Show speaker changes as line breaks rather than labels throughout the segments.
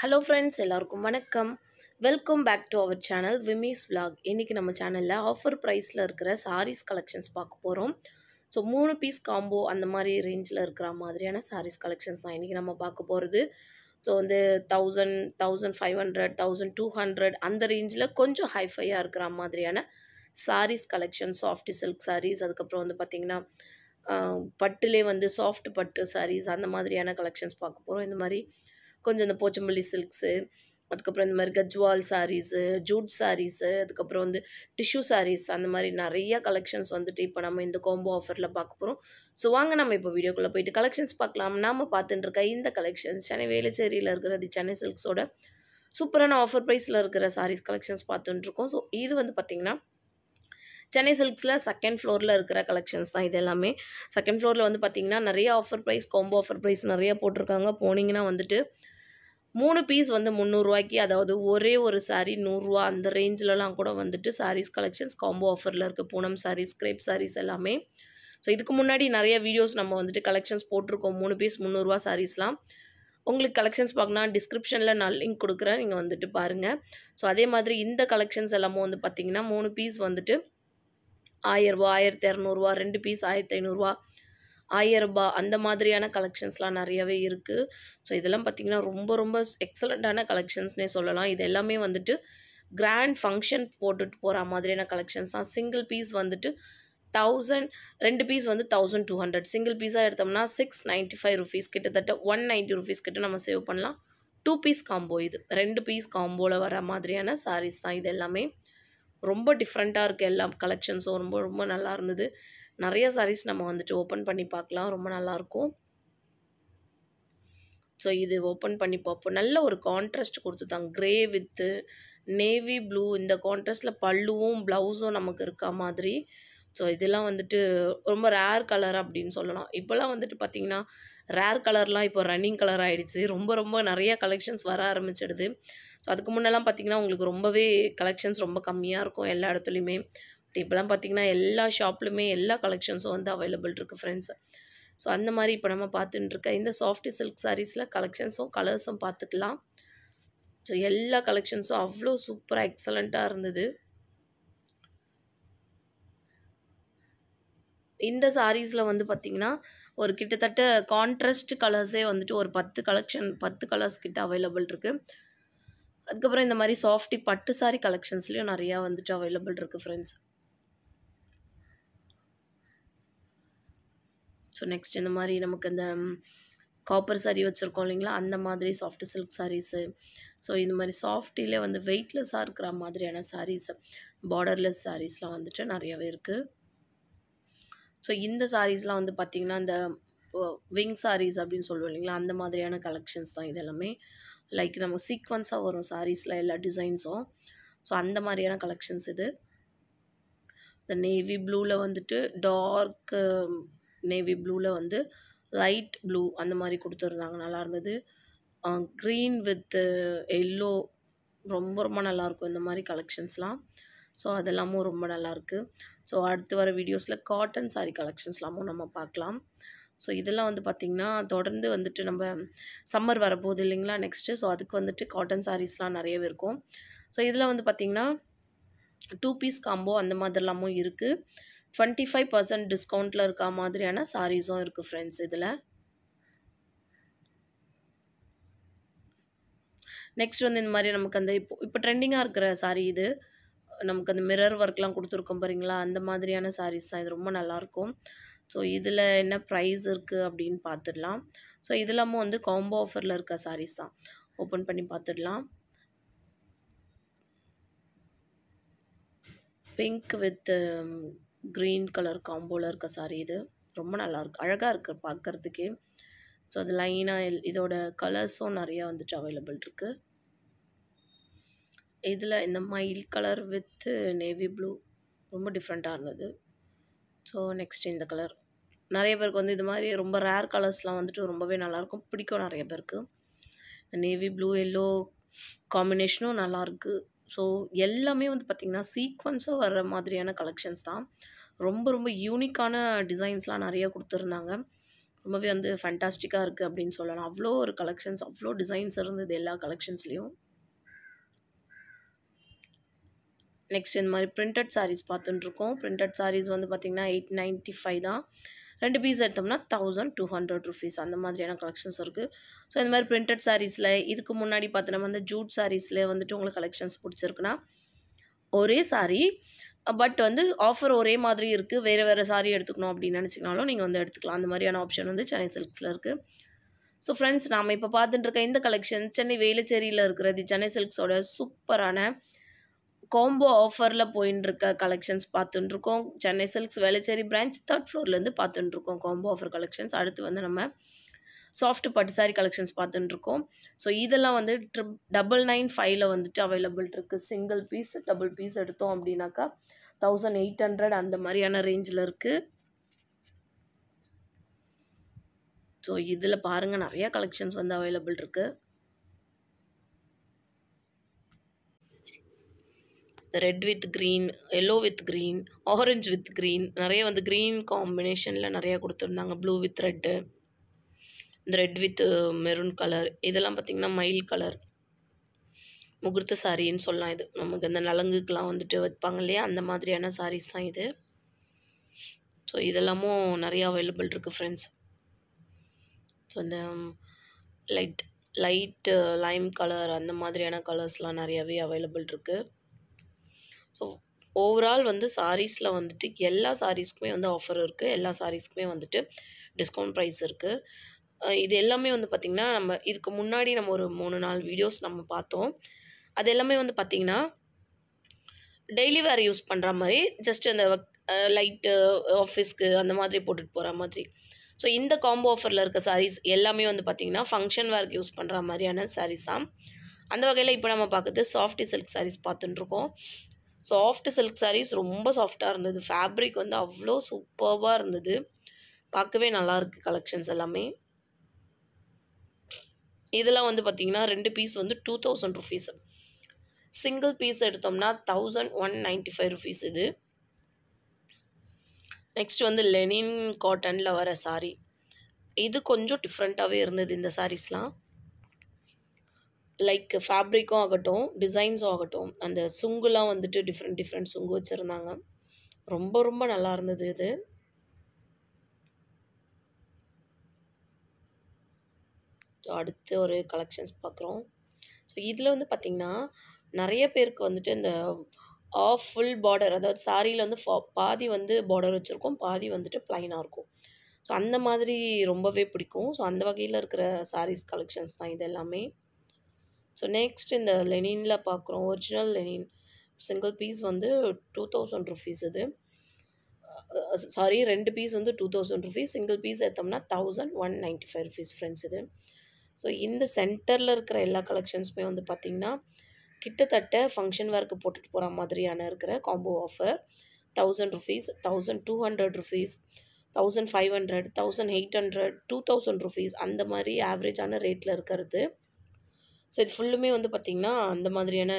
Hello friends, எல்லாருக்கும் வணக்கம். Welcome back to our channel Vimi's vlog. இன்றைக்கி நம்ம சேனலில் ஆஃபர் ப்ரைஸில் இருக்கிற சாரீஸ் கலெக்ஷன்ஸ் பார்க்க போகிறோம். ஸோ 3 பீஸ் காம்போ அந்த மாதிரி ரேஞ்சில் இருக்கிற மாதிரியான சாரீஸ் கலெக்ஷன்ஸ் தான் இன்றைக்கி நம்ம பார்க்க போகிறது. ஸோ வந்து 1000, 1500, 1200 அந்த ரேஞ்சில் கொஞ்சம் ஹைஃபையாக இருக்கிற மாதிரியான saris collection, soft silk saris, அதுக்கப்புறம் வந்து பார்த்திங்கன்னா பட்டுலே வந்து சாஃப்ட் பட்டு சாரீஸ் அந்த மாதிரியான கலெக்ஷன்ஸ் பார்க்க போகிறோம். இந்த மாதிரி கொஞ்சம் இந்த போச்சம்பள்ளி சில்க்ஸு, அதுக்கப்புறம் இந்த மாதிரி கஜ்வால் சாரீஸு, ஜூட் சாரீஸு, அதுக்கப்புறம் வந்து டிஷ்யூ சாரீஸ், அந்த மாதிரி நிறைய கலெக்ஷன்ஸ் வந்துட்டு இப்போ நம்ம இந்த காம்போ ஆஃபரில் பார்க்க போகிறோம். ஸோ வாங்க நம்ம இப்போ வீடியோக்குள்ளே போயிட்டு கலெக்ஷன்ஸ் பார்க்கலாம். நாம் பார்த்துட்டு இருக்க இந்த கலெக்ஷன்ஸ் சென்னை வேளச்சேரியில் இருக்கிறது சென்னை சில்க்ஸோட சூப்பரான ஆஃபர் ப்ரைஸில் இருக்கிற சாரீஸ் கலெக்ஷன்ஸ் பார்த்துட்டுருக்கோம். ஸோ இது வந்து பார்த்திங்கன்னா சென்னை சில்க்ஸில் செகண்ட் ஃப்ளோரில் இருக்கிற கலெக்ஷன்ஸ் தான் இது எல்லாமே. செகண்ட் ஃப்ளோரில் வந்து பார்த்திங்கன்னா நிறைய offer price, combo offer price நிறைய போட்டிருக்காங்க. போனீங்கன்னா வந்துட்டு 3 பீஸ் வந்து 300 ரூபாய்க்கு, அதாவது ஒரே ஒரு சாரீ 100 ரூபா அந்த ரேஞ்சிலலாம் கூட வந்துட்டு சாரீஸ் கலெக்ஷன்ஸ் காம்போ ஆஃபரில் இருக்குது. பூனம் சாரீஸ், கிரேப் சாரீஸ் எல்லாமே. ஸோ இதுக்கு முன்னாடி நிறைய வீடியோஸ் நம்ம வந்துட்டு கலெக்ஷன்ஸ் போட்டிருக்கோம். 3 பீஸ் 300 ரூபா சாரீஸ்லாம். உங்களுக்கு கலெக்ஷன்ஸ் பார்க்கணும், டிஸ்கிரிப்ஷனில் நான் லிங்க் கொடுக்குறேன், நீங்கள் வந்துட்டு பாருங்கள். ஸோ அதே மாதிரி இந்த கலெக்ஷன்ஸ் எல்லாமே வந்து பார்த்திங்கன்னா 3 பீஸ் வந்துட்டு 1000 ரூபா, 1200 2 பீஸ் 1500 1000 அந்த மாதிரியான கலெக்ஷன்ஸ்லாம் நிறையவே இருக்குது. ஸோ இதெல்லாம் பார்த்திங்கன்னா ரொம்ப ரொம்ப எக்ஸலண்ட்டான கலெக்ஷன்ஸ்னே சொல்லலாம். இது எல்லாமே வந்துட்டு கிராண்ட் ஃபங்க்ஷன் போட்டுட்டு போகிற மாதிரியான கலெக்ஷன்ஸ் தான். சிங்கிள் பீஸ் வந்துட்டு 1000, 2 பீஸ் வந்து 1200, சிங்கிள் பீஸாக எடுத்தோம்னா 695 ருபீஸ், கிட்டத்தட்ட 190 ருபீஸ் கிட்ட நம்ம சேவ் பண்ணலாம். 2 பீஸ் காம்போ இது, 2 பீஸ் காம்போவில் வர மாதிரியான சாரீஸ் தான் இது எல்லாமே. ரொம்ப டிஃப்ரெண்ட்டாக இருக்குது எல்லா கலெக்ஷன்ஸும். ரொம்ப ரொம்ப நல்லா இருந்தது. நிறைய சாரீஸ் நம்ம வந்துட்டு ஓப்பன் பண்ணி பார்க்கலாம், ரொம்ப நல்லாயிருக்கும். ஸோ இது ஓப்பன் பண்ணி பார்ப்போம். நல்ல ஒரு கான்ட்ராஸ்ட் கொடுத்துட்டாங்க, க்ரே வித்து நேவி ப்ளூ. இந்த கான்ட்ராஸ்ட்டில் பல்லுவும் ப்ளவுஸும் நமக்கு இருக்கா மாதிரி. ஸோ இதெல்லாம் வந்துட்டு ரொம்ப ரேர் கலர் அப்படின்னு சொல்லலாம். இப்போல்லாம் வந்துட்டு பார்த்திங்கன்னா ரேர் கலர்லாம் இப்போ ரன்னிங் கலர் ஆகிடுச்சு. ரொம்ப ரொம்ப நிறைய கலெக்ஷன்ஸ் வர ஆரம்பிச்சிடுது. ஸோ அதுக்கு முன்னெல்லாம் பார்த்திங்கன்னா உங்களுக்கு ரொம்பவே கலெக்ஷன்ஸ் ரொம்ப கம்மியாக இருக்கும் எல்லா இடத்துலையுமே. பட் இப்போலாம் பார்த்திங்கன்னா எல்லா ஷாப்லையுமே எல்லா கலெக்ஷன்ஸும் வந்து அவைலபிள் இருக்குது ஃப்ரெண்ட்ஸ். ஸோ அந்த மாதிரி இப்போ நம்ம பார்த்துட்டு இருக்க இந்த சாஃப்ட் சில்க் சாரீஸில் கலெக்ஷன்ஸும் கலர்ஸும் பார்த்துக்கலாம். ஸோ எல்லா கலெக்ஷன்ஸும் அவ்வளோ சூப்பராக எக்ஸலண்ட்டாக இருந்தது. இந்த சாரீஸில் வந்து பார்த்திங்கன்னா ஒரு கிட்டத்தட்ட கான்ட்ராஸ்ட் கலர்ஸே வந்துட்டு ஒரு 10 கலர்ஸ் கிட்ட அவைலபிள் இருக்குது. அதுக்கப்புறம் இந்த மாதிரி சாஃப்டி பட்டு சாரி கலெக்ஷன்ஸ்லேயும் நிறையா வந்துட்டு அவைலபிள் இருக்குது ஃப்ரெண்ட்ஸ். ஸோ நெக்ஸ்ட் இந்த மாதிரி நமக்கு இந்த காப்பர் சாரீ வச்சுருக்கோம் இல்லைங்களா, அந்த மாதிரி சாஃப்ட் சில்க் சாரீஸு. ஸோ இந்த மாதிரி சாஃப்டிலே வந்து வெயிட்லெஸ்ஸாக இருக்கிற மாதிரியான சாரீஸு, பார்டர்லெஸ் சாரீஸ்லாம் வந்துட்டு நிறையாவே இருக்குது. ஸோ இந்த சாரீஸ்லாம் வந்து பார்த்திங்கன்னா இந்த விங் சாரீஸ் அப்படின்னு சொல்லுவோம் இல்லைங்களா, அந்த மாதிரியான கலெக்ஷன்ஸ் தான் இது எல்லாமே. லைக் நம்ம சீக்வன்ஸாக வரும் சாரீஸில் எல்லா டிசைன்ஸும். ஸோ அந்த மாதிரியான கலெக்ஷன்ஸ் இது. இந்த நேவி ப்ளூவில் வந்துட்டு டார்க் நேவி ப்ளூவில் வந்து லைட் ப்ளூ அந்த மாதிரி கொடுத்துருந்தாங்க, நல்லா இருந்தது. க்ரீன் வித் எல்லோ ரொம்ப ரொம்ப நல்லாயிருக்கும் இந்த மாதிரி கலெக்ஷன்ஸ்லாம். ஸோ அதெல்லாமும் ரொம்ப நல்லாயிருக்கு. ஸோ அடுத்து வர வீடியோஸில் காட்டன் சாரீ கலெக்ஷன்ஸ்லாமும் நம்ம பார்க்கலாம். ஸோ இதெல்லாம் வந்து பார்த்திங்கன்னா தொடர்ந்து வந்துட்டு நம்ம சம்மர் வரப்போகுது இல்லைங்களா நெக்ஸ்ட்டு. ஸோ அதுக்கு வந்துட்டு காட்டன் சாரீஸ்லாம் நிறையவே இருக்கும். ஸோ இதில் வந்து பார்த்திங்கன்னா 2 பீஸ் காம்போ அந்த மாதிரிலாமும் இருக்குது. 25% டிஸ்கவுண்ட்டில் இருக்க மாதிரியான சாரீஸும் இருக்குது ஃப்ரெண்ட்ஸ் இதில். நெக்ஸ்ட் வந்து இந்த மாதிரி நமக்கு அந்த இப்போ ட்ரெண்டிங்காக இருக்கிற சாரீ இது. நமக்கு அந்த மிரர் ஒர்க்லாம் கொடுத்துருக்கோம் பாருங்களா, அந்த மாதிரியான சாரீஸ் தான் இது. ரொம்ப நல்லாயிருக்கும். ஸோ இதில் என்ன ப்ரைஸ் இருக்குது அப்படின்னு பார்த்துடலாம். ஸோ இதெல்லாமும் வந்து காம்போ ஆஃபரில் இருக்க சாரீஸ் தான். ஓப்பன் பண்ணி பார்த்துடலாம். பிங்க் வித் க்ரீன் கலர் காம்போவில் இருக்க சாரீ இது. ரொம்ப நல்லாயிருக்கு, அழகாக இருக்குது பார்க்குறதுக்கே. ஸோ அது லைனாக இதோட கலர்ஸும் நிறையா வந்துட்டு அவைலபிள் இருக்குது. இதில் இந்த மயில் கலர் வித் நேவி ப்ளூ ரொம்ப டிஃப்ரெண்ட்டாக இருந்தது. ஸோ நெக்ஸ்ட் இந்த கலர் நிறைய பேருக்கு வந்து இது மாதிரி ரொம்ப ரேர் கலர்ஸ்லாம் வந்துட்டு ரொம்பவே நல்லாயிருக்கும், பிடிக்கும் நிறைய பேருக்கு. நேவி ப்ளூ எல்லோ காம்பினேஷனும் நல்லாயிருக்கு. ஸோ எல்லாமே வந்து பார்த்திங்கன்னா சீக்வன்ஸாக வர்ற மாதிரியான கலெக்ஷன்ஸ் தான். ரொம்ப ரொம்ப யூனிக்கான டிசைன்ஸ்லாம் நிறைய கொடுத்துருந்தாங்க. ரொம்பவே வந்து ஃபேண்டாஸ்டிக்காக இருக்குது அப்படின்னு சொல்லலாம். அவ்வளோ ஒரு கலெக்ஷன்ஸ், அவ்வளோ டிசைன்ஸ் இருந்தது எல்லா கலெக்ஷன்ஸ்லேயும். நெக்ஸ்ட் இந்த மாதிரி பிரிண்டட் சாரீஸ் பார்த்துட்டுருக்கோம். பிரிண்டட் சாரீஸ் வந்து பார்த்திங்கன்னா 895 தான். 2 பீஸ் எடுத்தோம்னா 1200 ருபீஸ் அந்த மாதிரியான கலெக்ஷன்ஸ் இருக்குது. ஸோ இந்த மாதிரி பிரிண்டட் சாரீஸில் இதுக்கு முன்னாடி பார்த்து நம்ம வந்து ஜூட் சாரீஸில் வந்துட்டு உங்களுக்கு கலெக்ஷன்ஸ் பிடிச்சிருக்குன்னா ஒரே சாரீ பட் வந்து ஆஃபர் ஒரே மாதிரி இருக்குது, வேறு வேறு சாரீ எடுத்துக்கணும் அப்படின்னு நினச்சிங்கனாலும் நீங்கள் வந்து எடுத்துக்கலாம். அந்த மாதிரியான ஆப்ஷன் வந்து சென்னை சில்க்ஸில் இருக்குது. ஸோ ஃப்ரெண்ட்ஸ், நாம் இப்போ பார்த்துட்டு இருக்க இந்த கலெக்ஷன் சென்னை வேளச்சேரியில் இருக்கிறது சென்னை சில்க்ஸோட சூப்பரான காம்போ ஆஃபரில் போயின்னு இருக்க கலெக்ஷன்ஸ் பார்த்துட்டுருக்கோம். சென்னை சில்க்ஸ் வேளச்சேரி பிரான்ச் 3rd ஃப்ளோர்லேருந்து பார்த்துட்டுருக்கோம் காம்போ ஆஃபர் கலெக்ஷன்ஸ். அடுத்து வந்து நம்ம சாஃப்ட் பட்டு சாரீ கலெக்ஷன்ஸ் பார்த்துட்டுருக்கோம். ஸோ இதெல்லாம் வந்து 995ல் வந்துட்டு அவைலபிள் இருக்குது. சிங்கிள் பீஸ், டபுள் பீஸ் எடுத்தோம் அப்படின்னாக்கா 1800 அந்த மாதிரியான ரேஞ்சில் இருக்குது. ஸோ இதில் பாருங்கள் நிறையா கலெக்ஷன்ஸ் வந்து அவைலபிள் இருக்குது. Red with green, yellow with green, orange with green, நிறைய வந்து க்ரீன் காம்பினேஷனில் நிறையா கொடுத்துருந்தாங்க. ப்ளூ வித் ரெட்டு, இந்த ரெட் வித் மெரூன் கலர், இதெல்லாம் பார்த்திங்கன்னா மயில் கலர் முகூர்த்த சாரின்னு சொல்லலாம். இது நமக்கு இந்த நலங்குக்கெலாம் வந்துட்டு வைப்பாங்க இல்லையா, அந்த மாதிரியான சாரீஸ் தான் இது. ஸோ இதெல்லாமும் நிறையா அவைலபிள் இருக்குது ஃப்ரெண்ட்ஸ். ஸோ இந்த லைட் லைம் கலர் அந்த மாதிரியான கலர்ஸ்லாம் நிறையாவே அவைலபிள் இருக்குது. ஸோ ஓவரால் வந்து சாரீஸில் வந்துட்டு எல்லா சாரீஸ்க்குமே வந்து ஆஃபர் இருக்குது. எல்லா சாரீஸ்க்குமே வந்துட்டு டிஸ்கவுண்ட் ப்ரைஸ் இருக்குது. இது எல்லாமே வந்து பார்த்திங்கன்னா நம்ம இதுக்கு முன்னாடி நம்ம ஒரு 3-4 வீடியோஸ் நம்ம பார்த்தோம். அது எல்லாமே வந்து பார்த்திங்கன்னா டெய்லி வேர் யூஸ் பண்ணுற மாதிரி, ஜஸ்ட் அந்த லைட்டு ஆஃபீஸ்க்கு அந்த மாதிரி போட்டுட்டு போகிற மாதிரி. ஸோ இந்த காம்போ ஆஃபரில் இருக்க சாரீஸ் எல்லாமே வந்து பார்த்திங்கன்னா ஃபங்க்ஷன் வேர்க்கு யூஸ் பண்ணுற மாதிரியான சாரீஸ் தான். அந்த வகையில் இப்போ நம்ம பார்க்குறது சாஃப்ட் சில்க் சாரீஸ் பார்த்துட்டுருக்கோம். சாஃப்ட் சில்க் சாரீஸ் ரொம்ப சாஃப்டாக இருந்தது. ஃபேப்ரிக் வந்து அவ்வளோ சூப்பர்வாக இருந்தது. பார்க்கவே நல்லாயிருக்கு கலெக்ஷன்ஸ் எல்லாமே. இதெல்லாம் வந்து பார்த்திங்கன்னா 2 பீஸ் வந்து 2000 ருபீஸ். சிங்கிள் பீஸ் எடுத்தோம்னா 1195 ருபீஸ் இது. நெக்ஸ்ட் வந்து லெனின் காட்டனில் வர சாரீ. இது கொஞ்சம் டிஃப்ரெண்ட்டாகவே இருந்தது இந்த சாரீஸ்லாம். லைக் ஃபேப்ரிக்கும் ஆகட்டும், டிசைன்ஸும் ஆகட்டும், அந்த சுங்குலாம் வந்துட்டு டிஃப்ரெண்ட் சுங்கு வச்சுருந்தாங்க. ரொம்ப ரொம்ப நல்லா இருந்தது இது. அடுத்து ஒரு கலெக்ஷன்ஸ் பார்க்குறோம். ஸோ இதில் வந்து பார்த்திங்கன்னா நிறைய பேருக்கு வந்துட்டு இந்த ஃபுல் பார்டர், அதாவது சாரியில் வந்து பாதி வந்து பார்டர் வச்சுருக்கோம், பாதி வந்துட்டு ப்ளைனாக இருக்கும். ஸோ அந்த மாதிரி ரொம்பவே பிடிக்கும். ஸோ அந்த வகையில் இருக்கிற சாரீஸ் கலெக்ஷன்ஸ் தான் இது எல்லாமே. ஸோ நெக்ஸ்ட் இந்த லெனினில் பார்க்குறோம். ஒரிஜினல் லெனின் சிங்கிள் பீஸ் வந்து 2000 ருபீஸ் இது. சாரி, 2 பீஸ் வந்து 2000 ருபீஸ். சிங்கிள் பீஸ் எடுத்தோம்னா 1195 ருபீஸ் ஃப்ரெண்ட்ஸ் இது. ஸோ இந்த சென்டரில் இருக்கிற எல்லா கலெக்ஷன்ஸுமே வந்து பார்த்திங்கன்னா கிட்டத்தட்ட ஃபங்க்ஷன் வேர்க்கு போட்டுட்டு போகிற மாதிரியான இருக்கிற combo offer. 1000 rupees, 1200 rupees, 1500, 1800, 2000 rupees அந்த மாதிரி ஆவரேஜான ரேட்டில் இருக்கிறது. ஸோ இது ஃபுல்லுமே வந்து பார்த்திங்கன்னா அந்த மாதிரியான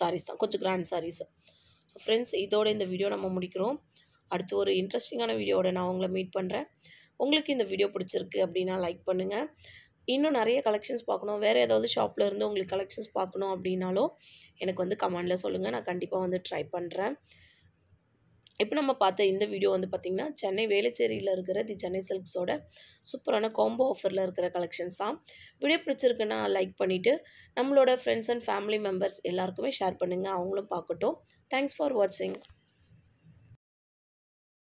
சாரீஸ் தான், கொஞ்சம் கிராண்ட் சாரீஸ். ஸோ ஃப்ரெண்ட்ஸ், இதோட இந்த வீடியோ நம்ம முடிக்கிறோம். அடுத்து ஒரு இன்ட்ரெஸ்டிங்கான வீடியோவோட நான் உங்களை மீட் பண்ணுறேன். உங்களுக்கு இந்த வீடியோ பிடிச்சிருக்கு அப்படின்னா லைக் பண்ணுங்கள். இன்னும் நிறைய கலெக்ஷன்ஸ் பார்க்கணும், வேறு ஏதாவது ஷாப்பில் இருந்து உங்களுக்கு கலெக்ஷன்ஸ் பார்க்கணும் அப்படின்னாலும் எனக்கு வந்து கமெண்டில் சொல்லுங்கள். நான் கண்டிப்பாக வந்து ட்ரை பண்ணுறேன். இப்போ நம்ம பார்த்த இந்த வீடியோ வந்து பார்த்திங்கன்னா சென்னை வேளச்சேரியில் இருக்கிற சென்னை சில்க்ஸோட சூப்பரான காம்போ ஆஃபரில் இருக்கிற கலெக்ஷன்ஸ் தான். வீடியோ பிடிச்சிருக்குன்னா லைக் பண்ணிவிட்டு நம்மளோட ஃப்ரெண்ட்ஸ் அண்ட் ஃபேமிலி மெம்பர்ஸ் எல்லாருக்குமே ஷேர் பண்ணுங்கள், அவங்களும் பார்க்கட்டும். தேங்க்ஸ் ஃபார் வாட்சிங்.